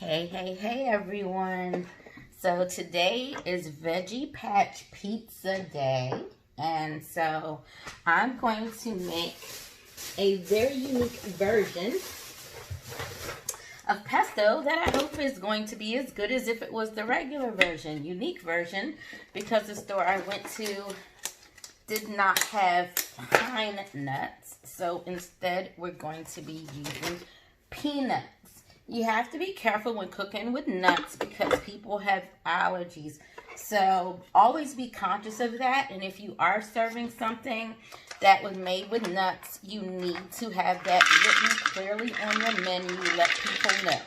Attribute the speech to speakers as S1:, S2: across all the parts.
S1: Hey everyone. So today is Veggie Patch Pizza Day. And so I'm going to make a very unique version of pesto that I hope is going to be as good as if it was the regular version. Unique version because the store I went to did not have pine nuts. So instead we're going to be using peanuts. You have to be careful when cooking with nuts because people have allergies. So always be conscious of that. And if you are serving something that was made with nuts, you need to have that written clearly on your menu. Let people know.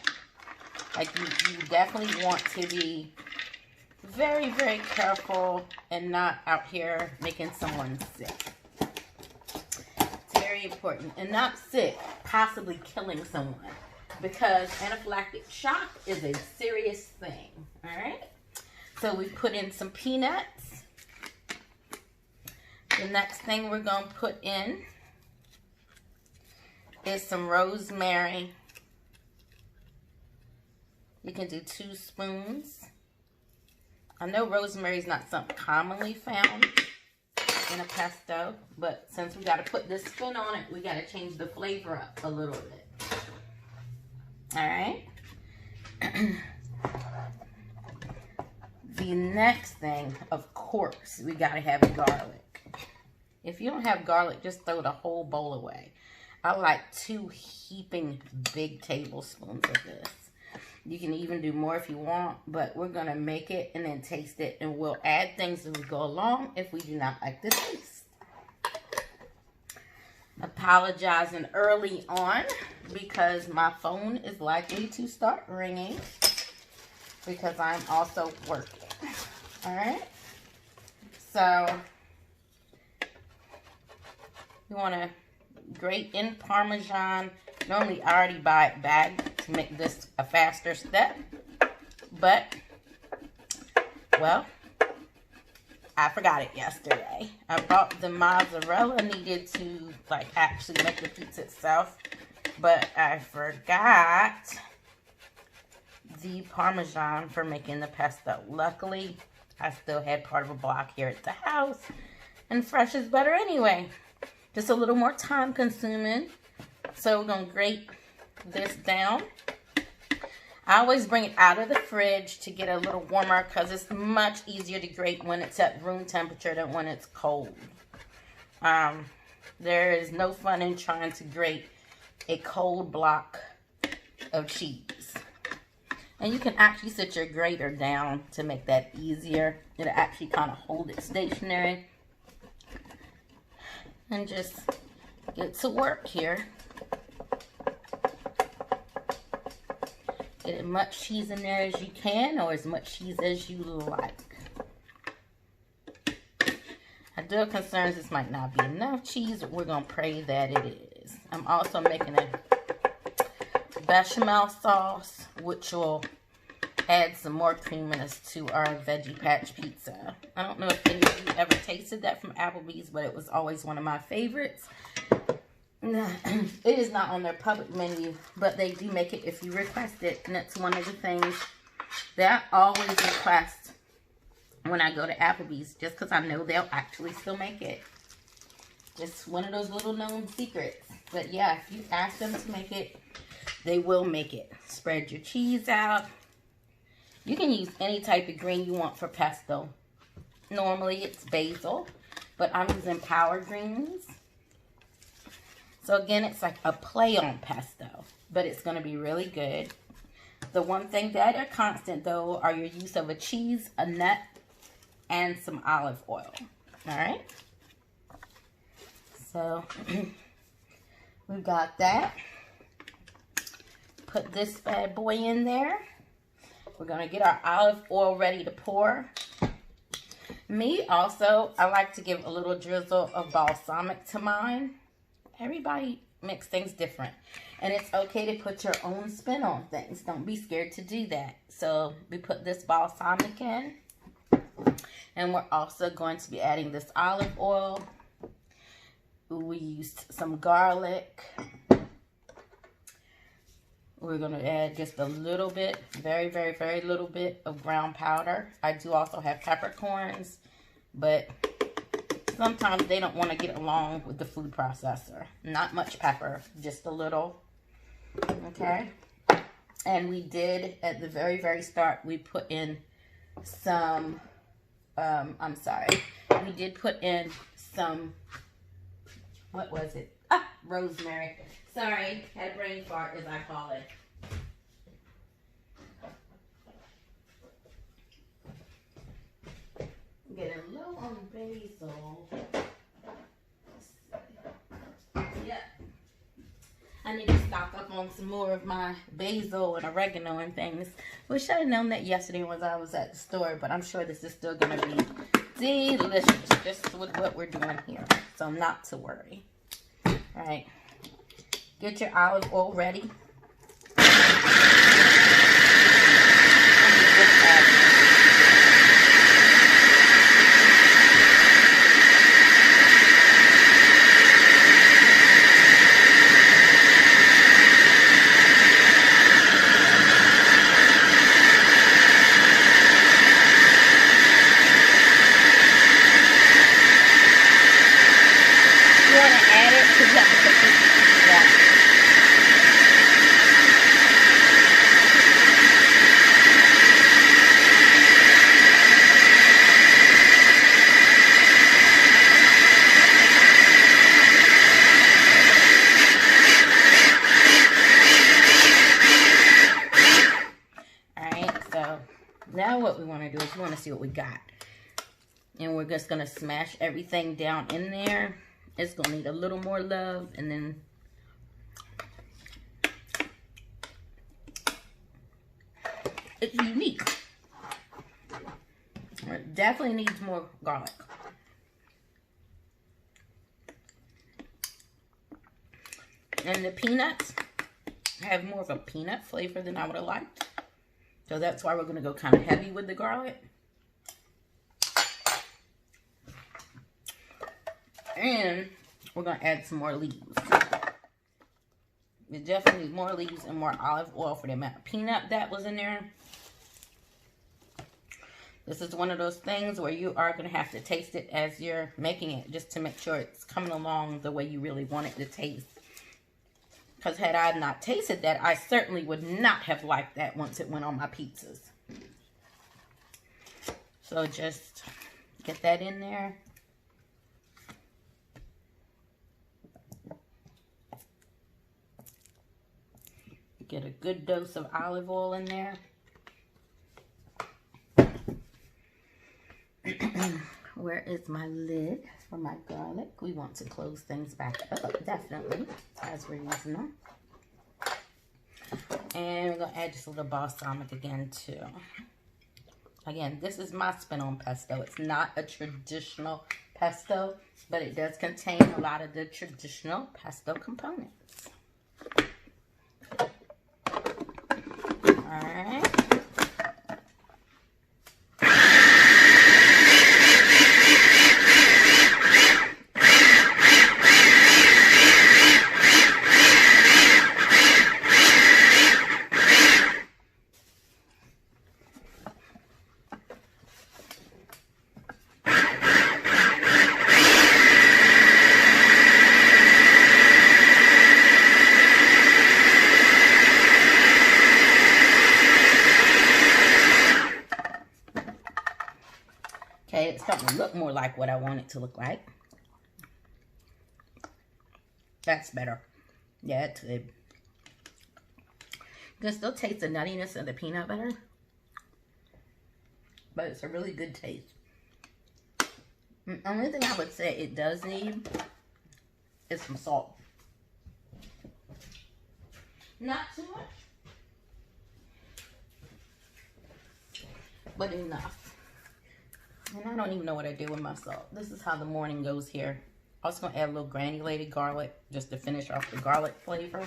S1: Like you definitely want to be very, very careful and not out here making someone sick. It's very important. And not sick, possibly killing someone. Because anaphylactic shock is a serious thing. Alright? So we put in some peanuts. The next thing we're going to put in is some rosemary. You can do 2 spoons. I know rosemary is not something commonly found in a pesto, but since we got to put this spin on it, we got to change the flavor up a little bit. Alright. The next thing, of course, we gotta have garlic. If you don't have garlic, just throw the whole bowl away. I like 2 heaping big tablespoons of this. You can even do more if you want, but we're gonna make it and then taste it, and we'll add things as we go along if we do not like the taste. Apologizing early on because my phone is likely to start ringing because I'm also working. Alright, so you want to grate in Parmesan. Normally I already buy it bagged to make this a faster step, but well, I forgot it yesterday. I bought the mozzarella needed to actually make the pizza itself, but I forgot the Parmesan for making the pesto. Luckily, I still had part of a block here at the house, and fresh is better anyway. Just a little more time consuming. So we're gonna grate this down. I always bring it out of the fridge to get a little warmer because it's much easier to grate when it's at room temperature than when it's cold. There is no fun in trying to grate a cold block of cheese. And you can actually sit your grater down to make that easier. It'll actually kind of hold it stationary. And just get to work here. Get as much cheese in there as you can, or as much cheese as you like. I do have concerns this might not be enough cheese, but we're going to pray that it is. I'm also making a Bechamel Sauce, which will add some more creaminess to our Veggie Patch Pizza. I don't know if any of you ever tasted that from Applebees, but it was always one of my favorites. It is not on their public menu, but they do make it if you request it, and it's one of the things that I always request when I go to Applebee's, just because I know they'll actually still make it. It's one of those little known secrets. But yeah, if you ask them to make it, they will make it. Spread your cheese out. You can use any type of green you want for pesto. Normally it's basil, but I'm using power greens. So again, it's like a play on pesto, but it's going to be really good. The one thing that are constant, though, are your use of a cheese, a nut, and some olive oil. All right? So we've got that. Put this bad boy in there. We're going to get our olive oil ready to pour. Me, also, I like to give a little drizzle of balsamic to mine. Everybody makes things different. And it's okay to put your own spin on things. Don't be scared to do that. So we put this balsamic in. And we're also going to be adding this olive oil. We used some garlic. We're going to add just a little bit, very, very, very little bit of ground powder. I do also have peppercorns, but sometimes they don't want to get along with the food processor. Not much pepper, just a little. Okay. And we did, at the very, very start, we put in some, we did put in some, what was it? Rosemary. Sorry, had a brain fart, as I call it. Getting low on basil. Yep. I need to stock up on some more of my basil and oregano and things. Wish I had known that yesterday when I was at the store, but I'm sure this is still going to be delicious, just with what we're doing here. So not to worry. All right. Get your olive oil ready. Now what we want to do is we want to see what we got. And we're just going to smash everything down in there. It's going to need a little more love. And then it's unique. It definitely needs more garlic. And the peanuts have more of a peanut flavor than I would have liked. So that's why we're going to go kind of heavy with the garlic. And we're going to add some more leaves. We definitely need more leaves and more olive oil for the amount of peanut that was in there. This is one of those things where you are going to have to taste it as you're making it, just to make sure it's coming along the way you really want it to taste. Because had I not tasted that, I certainly would not have liked that once it went on my pizzas. So just get that in there. Get a good dose of olive oil in there. Where is my lid for my garlic? We want to close things back up, definitely, as we're using them. And we're going to add just a little balsamic again, too. Again, this is my spin on pesto. It's not a traditional pesto, but it does contain a lot of the traditional pesto components. All right. Okay, it's starting to look more like what I want it to look like. That's better. Yeah, it's good. You can still taste the nuttiness of the peanut butter, but it's a really good taste. The only thing I would say it does need is some salt. Not too much, but enough. And I don't even know what I do with my salt. This is how the morning goes here. Also going to add a little granulated garlic just to finish off the garlic flavor.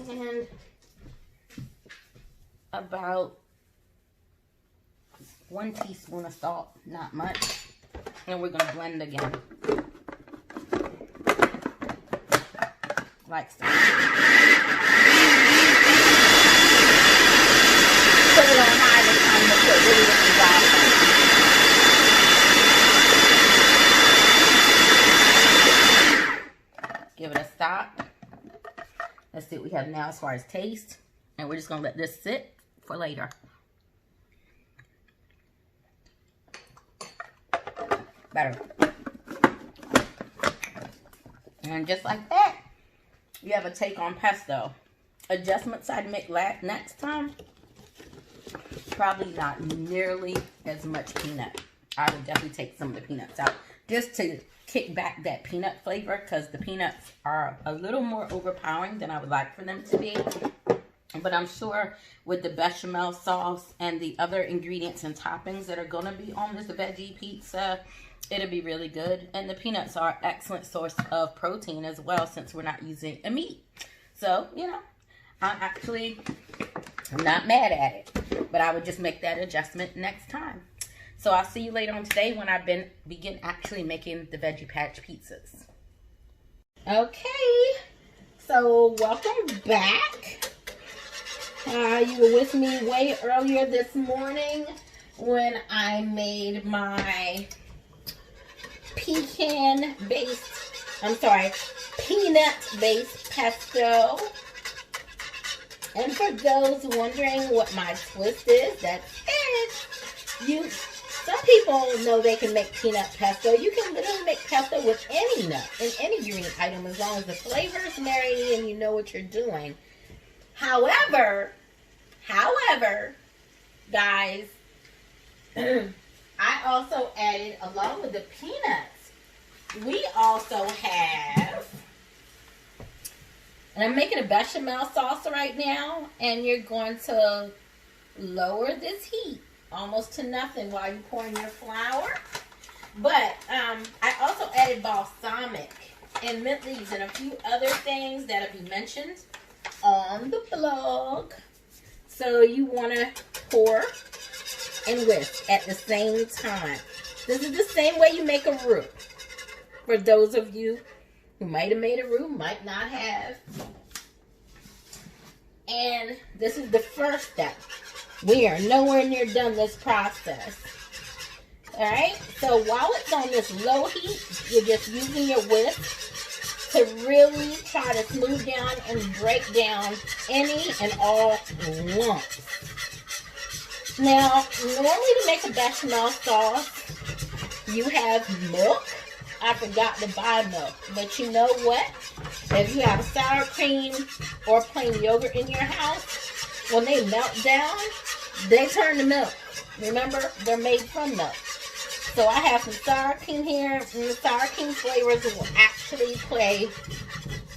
S1: And about 1 teaspoon of salt, not much. And we're going to blend again. Like so. Put it on high this time to put really, really dry. Give it a stop. Let's see what we have now as far as taste. And we're just going to let this sit for later. Better. And just like that, you have a take on pesto. Adjustments I'd make next time, probably not nearly as much peanut. I would definitely take some of the peanuts out just to kick back that peanut flavor, because the peanuts are a little more overpowering than I would like for them to be. But I'm sure with the bechamel sauce and the other ingredients and toppings that are going to be on this veggie pizza, it'll be really good. And the peanuts are an excellent source of protein as well, since we're not using a meat. So, you know, I'm not mad at it. But I would just make that adjustment next time. So I'll see you later on today when I begin actually making the Veggie Patch pizzas. Okay, so welcome back. You were with me way earlier this morning when I made my peanut-based pesto. And for those wondering what my twist is, that's it. Some people know they can make peanut pesto. You can literally make pesto with any nut and any green item as long as the flavor is marinated and you know what you're doing. However, guys, I also added, along with the peanuts, we also have, and I'm making a bechamel sauce right now, and you're going to lower this heat almost to nothing while you're pouring your flour. But I also added balsamic and mint leaves and a few other things that'll be mentioned on the blog. So you want to pour and whisk at the same time. This is the same way you make a roux. For those of you who might have made a roux, might not have. And this is the first step. We are nowhere near done this process. Alright, so while it's on this low heat, you're just using your whisk to really try to smooth down and break down any and all lumps. Now, normally to make a bechamel sauce, you have milk. I forgot to buy milk, but you know what? If you have sour cream or plain yogurt in your house, when they melt down, they turn to milk. Remember, they're made from milk. So I have some sour cream here, and the sour cream flavors will actually play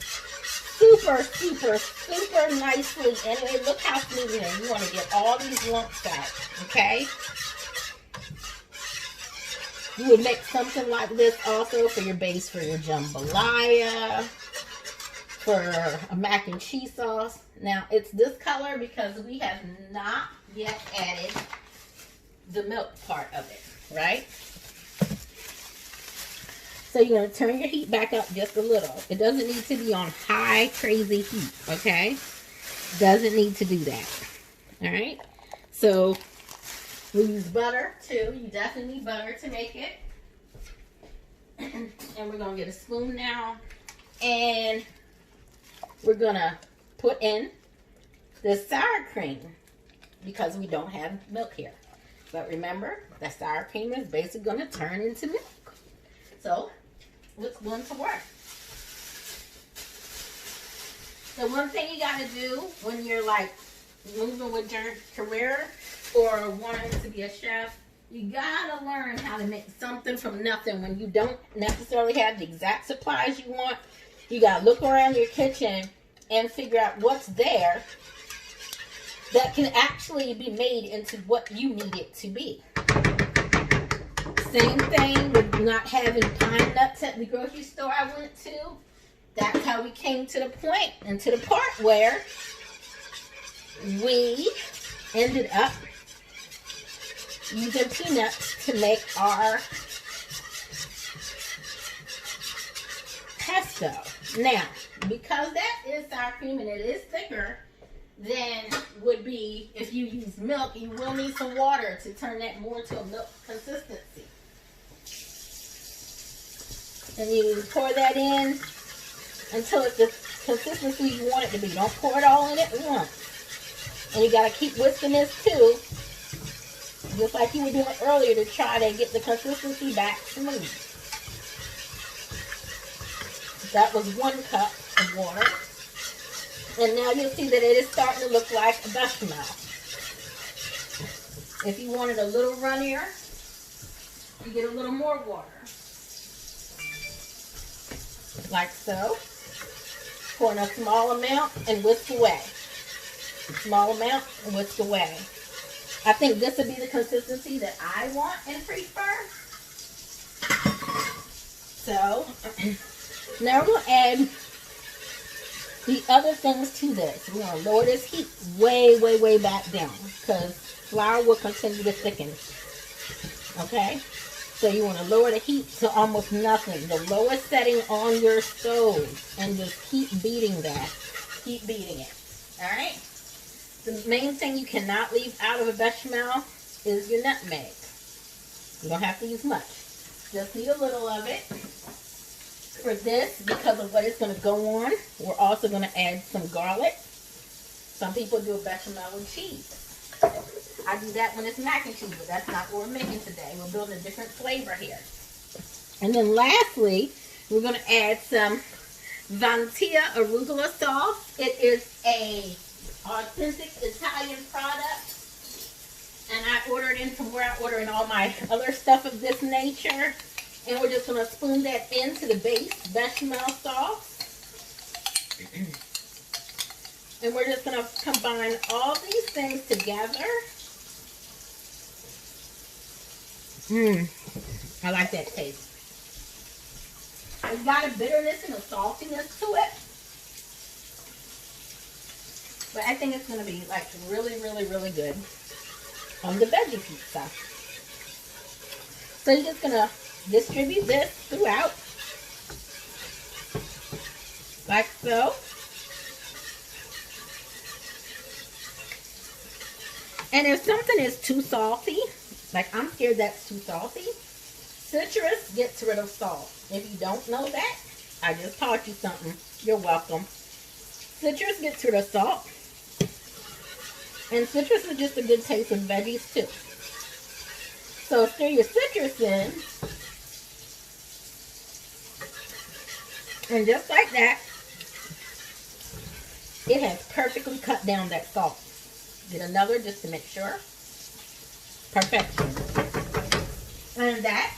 S1: super, super, super nicely. Anyway, look how smooth it is. You want to get all these lumps out, okay? You would make something like this also for your base for your jambalaya, for a mac and cheese sauce. Now, it's this color because we have not yet added the milk part of it, right? So you're going to turn your heat back up just a little. It doesn't need to be on high, crazy heat, okay? Doesn't need to do that, all right? So we use butter, too. You definitely need butter to make it. And we're going to get a spoon now. And we're going to put in the sour cream because we don't have milk here. But remember, the sour cream is basically going to turn into milk. So let's go into work. The one thing you got to do when you're like moving with your career or wanting to be a chef, you got to learn how to make something from nothing when you don't necessarily have the exact supplies you want. You got to look around your kitchen and figure out what's there that can actually be made into what you need it to be. Same thing with not having pine nuts at the grocery store I went to. That's how we came to the point and to the part where we ended up using peanuts to make our pesto. Now, because that is sour cream and it is thicker than would be if you use milk, you will need some water to turn that more to a milk consistency. And you pour that in until it's the consistency you want it to be. Don't pour it all in at once. And you got to keep whisking this too, just like you were doing earlier, to try to get the consistency back smooth. That was 1 cup of water. And now you'll see that it is starting to look like a bechamel. If you want it a little runnier, you get a little more water. Like so. Pour in a small amount and whisk away. Small amount and whisk away. I think this would be the consistency that I want and prefer. So, now we're going to add the other things to this. We're going to lower this heat way, way, way back down, because flour will continue to thicken. Okay? So you want to lower the heat to almost nothing. The lowest setting on your stove. And just keep beating that. Keep beating it. Alright? The main thing you cannot leave out of a bechamel is your nutmeg. You don't have to use much. Just need a little of it. For this, because of what it's going to go on, we're also going to add some garlic. Some people do a bechamel with cheese. I do that when it's mac and cheese, but that's not what we're making today. We're building a different flavor here. And then lastly, we're going to add some Veggie arugula sauce. It is a authentic Italian product. And I ordered in from where I order in all my other stuff of this nature. And we're just going to spoon that into the base bechamel sauce. And we're just going to combine all these things together. I like that taste. It's got a bitterness and a saltiness to it. But I think it's going to be like really, really, really good on the veggie pizza. So you're just going to distribute this throughout, like so. And if something is too salty, like I'm scared that's too salty, citrus gets rid of salt. If you don't know that, I just taught you something. You're welcome. Citrus gets rid of salt. And citrus is just a good taste of veggies too. So stir your citrus in. And just like that, it has perfectly cut down that salt. Get another just to make sure. Perfection. And that,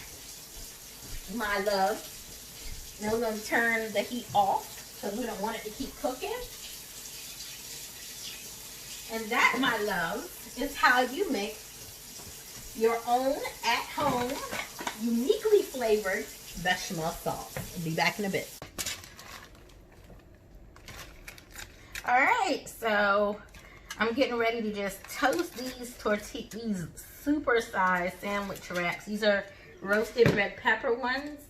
S1: my love. Now we're going to turn the heat off because we don't want it to keep cooking. And that, my love, is how you make your own at-home, uniquely flavored bechamel sauce. I'll be back in a bit. Alright, so I'm getting ready to just toast these super-sized sandwich wraps. These are roasted red pepper ones.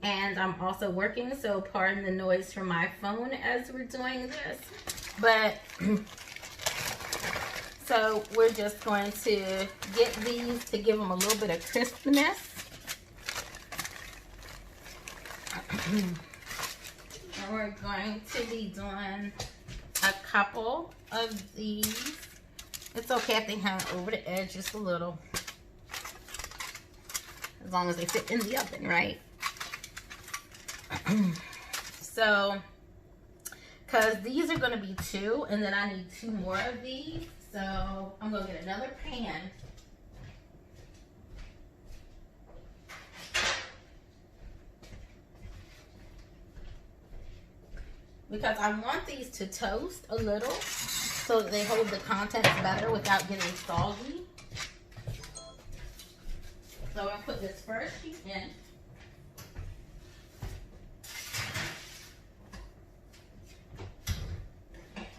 S1: And I'm also working, so pardon the noise from my phone as we're doing this. But, so we're just going to get these to give them a little bit of crispness. And we're going to be doing a couple of these. It's okay if they hang over the edge just a little. As long as they fit in the oven, right? So, because these are going to be 2, and then I need 2 more of these. So, I'm going to get another pan. Because I want these to toast a little so that they hold the contents better without getting soggy. So, I'm going to put this first sheet in.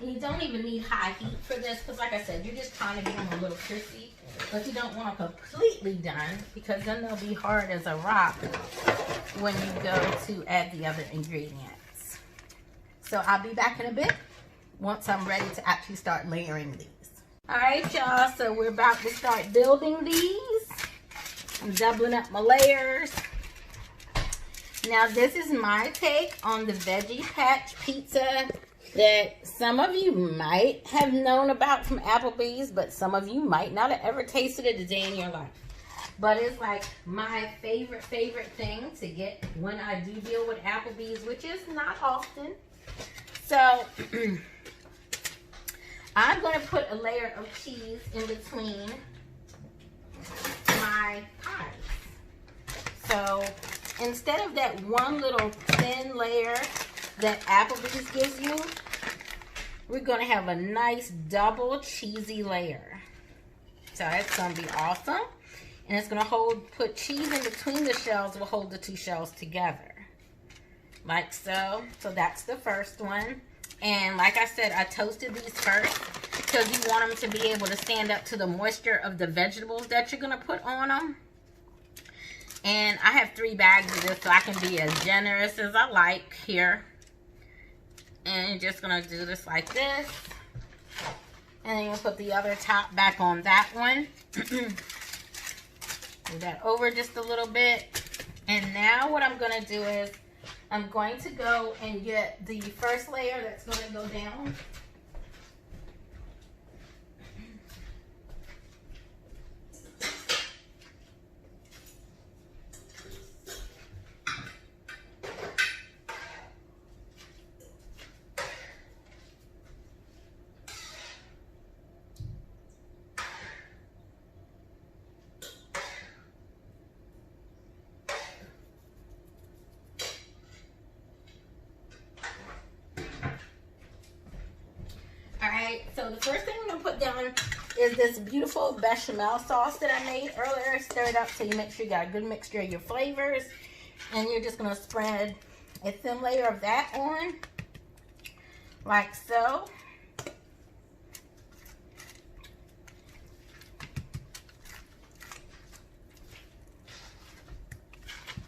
S1: You don't even need high heat for this because, like I said, you're just trying to get them a little crispy. But you don't want them completely done because then they'll be hard as a rock when you go to add the other ingredients. So I'll be back in a bit once I'm ready to actually start layering these. All right, y'all, so we're about to start building these. I'm doubling up my layers. Now, this is my take on the Veggie Patch Pizza that some of you might have known about from Applebee's, but some of you might not have ever tasted it a day in your life. But it's like my favorite thing to get when I do deal with Applebee's, which is not often. So I'm going to put a layer of cheese in between my pies. So instead of that one little thin layer that Applebee's gives you, we're going to have a nice double cheesy layer. So it's going to be awesome. And it's going to put cheese in between the shells, will hold the two shells together. Like so. So that's the first one. And like I said, I toasted these first because you want them to be able to stand up to the moisture of the vegetables that you're going to put on them. And I have 3 bags of this, so I can be as generous as I like here. And you're just going to do this like this. And then you'll put the other top back on that one. Move that over just a little bit. And now what I'm going to do is I'm going to go and get the first layer that's going to go down. So the first thing I'm going to put down is this beautiful bechamel sauce that I made earlier. Stir it up so you make sure you got a good mixture of your flavors. And you're just going to spread a thin layer of that on, like so.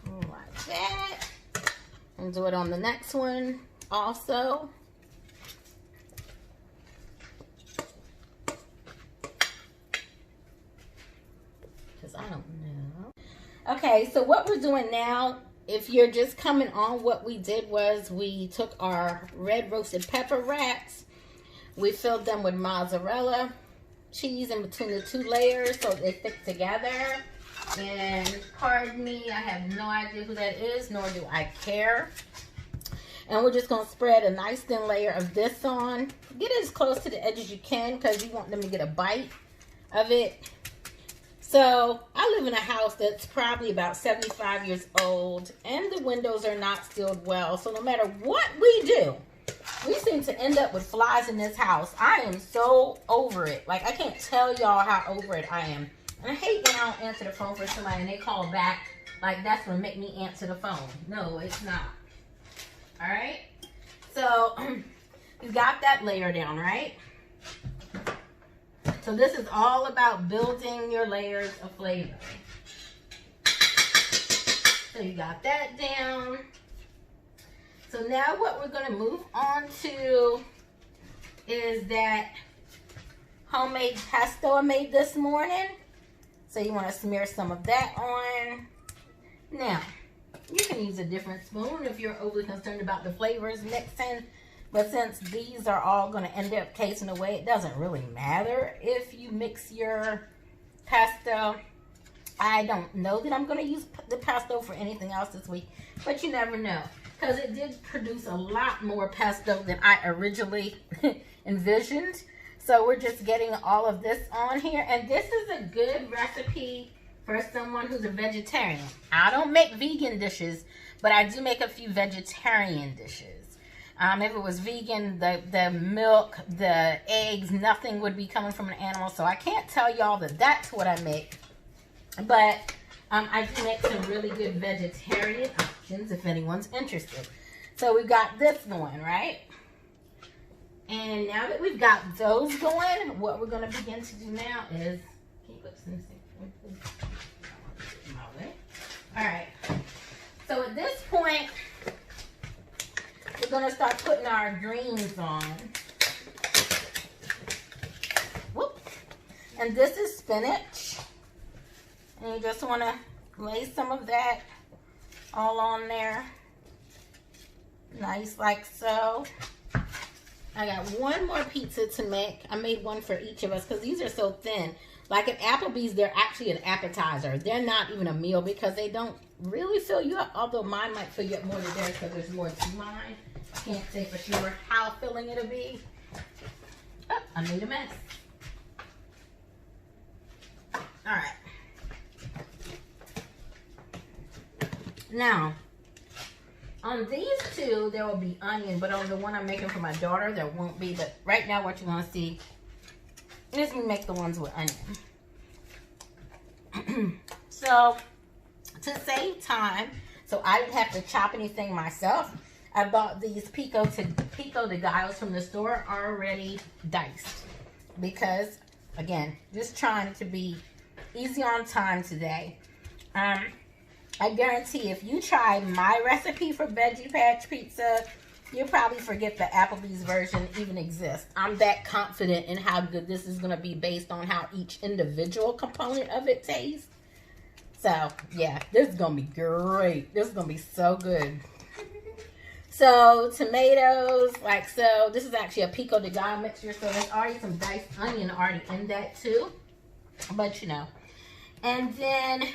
S1: Like that. And do it on the next one also. I don't know. Okay, so what we're doing now, if you're just coming on, what we did was we took our red roasted pepper wraps, we filled them with mozzarella cheese in between the 2 layers so they stick together. And pardon me, I have no idea who that is, nor do I care. And we're just going to spread a nice thin layer of this on. Get it as close to the edge as you can because you want them to get a bite of it. So I live in a house that's probably about 75 years old and the windows are not sealed well. So no matter what we do, we seem to end up with flies in this house. I am so over it. Like, I can't tell y'all how over it I am. And I hate when I don't answer the phone for somebody and they call back. Like, that's what make me answer the phone. No, it's not. All right? So you got that layer down, right? So this is all about building your layers of flavor. So you got that down. So now what we're going to move on to is that homemade pesto I made this morning. So you want to smear some of that on. Now, you can use a different spoon if you're overly concerned about the flavors mixing. But since these are all going to end up casing away, it doesn't really matter if you mix your pesto. I don't know that I'm going to use the pesto for anything else this week, but you never know. Because it did produce a lot more pesto than I originally envisioned. So we're just getting all of this on here. And this is a good recipe for someone who's a vegetarian. I don't make vegan dishes, but I do make a few vegetarian dishes. If it was vegan, the milk, the eggs, nothing would be coming from an animal. So I can't tell y'all that that's what I make. But I do make some really good vegetarian options if anyone's interested. So we've got this going, right? And now that we've got those going, what we're going to begin to do now is... Can you put some... My way? All right. So at this point, we're gonna start putting our greens on. Whoop. And this is spinach. And you just wanna lay some of that all on there. Nice like so. I got one more pizza to make. I made one for each of us because these are so thin. Like at Applebee's, they're actually an appetizer. They're not even a meal because they don't really fill you up. Although mine might fill you up more than theirs because there's more to mine. Can't say for sure how filling it'll be. Oh, I made a mess. All right. Now, on these two, there will be onion, but on the one I'm making for my daughter, there won't be. But right now, what you want to see is me make the ones with onion. So, to save time, so I didn't have to chop anything myself, I bought these pico de gallos from the store already diced. Because, again, just trying to be easy on time today. I guarantee if you try my recipe for Veggie Patch Pizza, you'll probably forget the Applebee's version even exists. I'm that confident in how good this is going to be based on how each individual component of it tastes. So, yeah, this is going to be great. This is going to be so good. So, tomatoes, like so. This is actually a pico de gallo mixture, so there's already some diced onion already in that too. But, you know. And then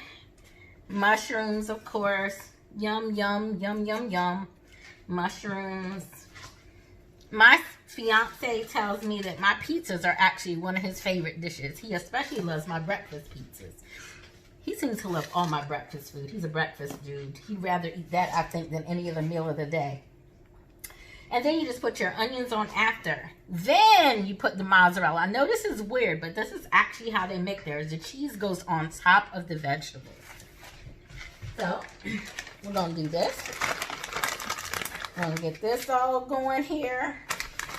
S1: mushrooms, of course. Yum, yum, yum, yum, yum. Mushrooms. My fiance tells me that my pizzas are actually one of his favorite dishes. He especially loves my breakfast pizzas. He seems to love all my breakfast food. He's a breakfast dude. He'd rather eat that, I think, than any other meal of the day. And then you just put your onions on after. Then you put the mozzarella. I know this is weird, but this is actually how they make theirs. The cheese goes on top of the vegetables. So, we're going to do this. We're going to get this all going here.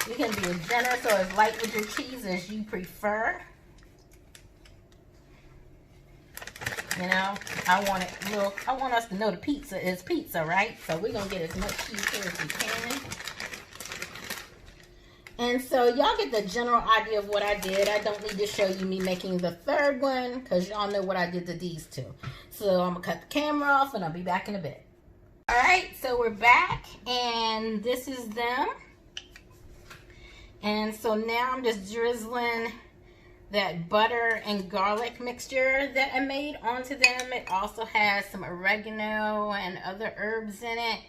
S1: You can do as generous or as light with your cheese as you prefer. You know, I want us to know the pizza is pizza, right? So we're going to get as much cheese here as we can. And so y'all get the general idea of what I did. I don't need to show you me making the third one because y'all know what I did to these two. So I'm going to cut the camera off and I'll be back in a bit. All right, so we're back and this is them. And so now I'm just drizzling that butter and garlic mixture that I made onto them. It also has some oregano and other herbs in it.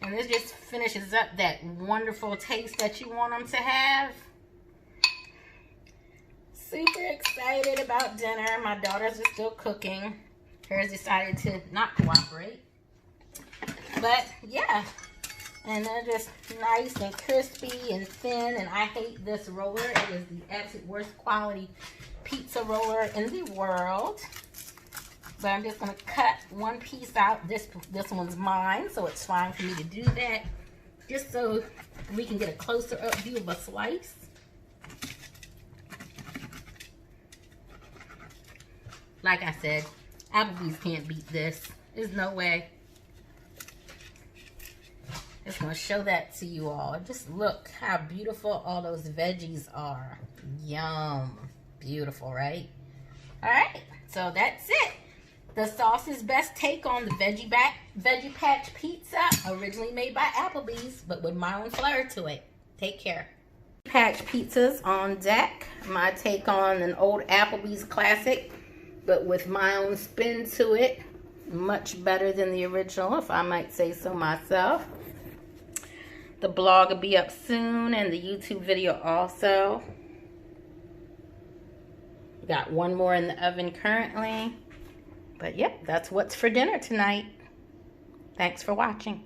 S1: And this just finishes up that wonderful taste that you want them to have. Super excited about dinner. My daughters are still cooking. Hers decided to not cooperate. But yeah. And they're just nice and crispy and thin. And I hate this roller. It is the absolute worst quality pizza roller in the world. But I'm just going to cut one piece out. This one's mine, so it's fine for me to do that. Just so we can get a closer up view of a slice. Like I said, Applebee's can't beat this. There's no way. Just going to show that to you all. Just look how beautiful all those veggies are. Yum. Beautiful, right? All right, so that's it. The sauce's best take on the Veggie Patch Pizza, originally made by Applebee's, but with my own flair to it. Take care. Patch Pizzas on deck. My take on an old Applebee's classic, but with my own spin to it. Much better than the original, if I might say so myself. The blog will be up soon, and the YouTube video also. Got one more in the oven currently. But yep, that's what's for dinner tonight. Thanks for watching.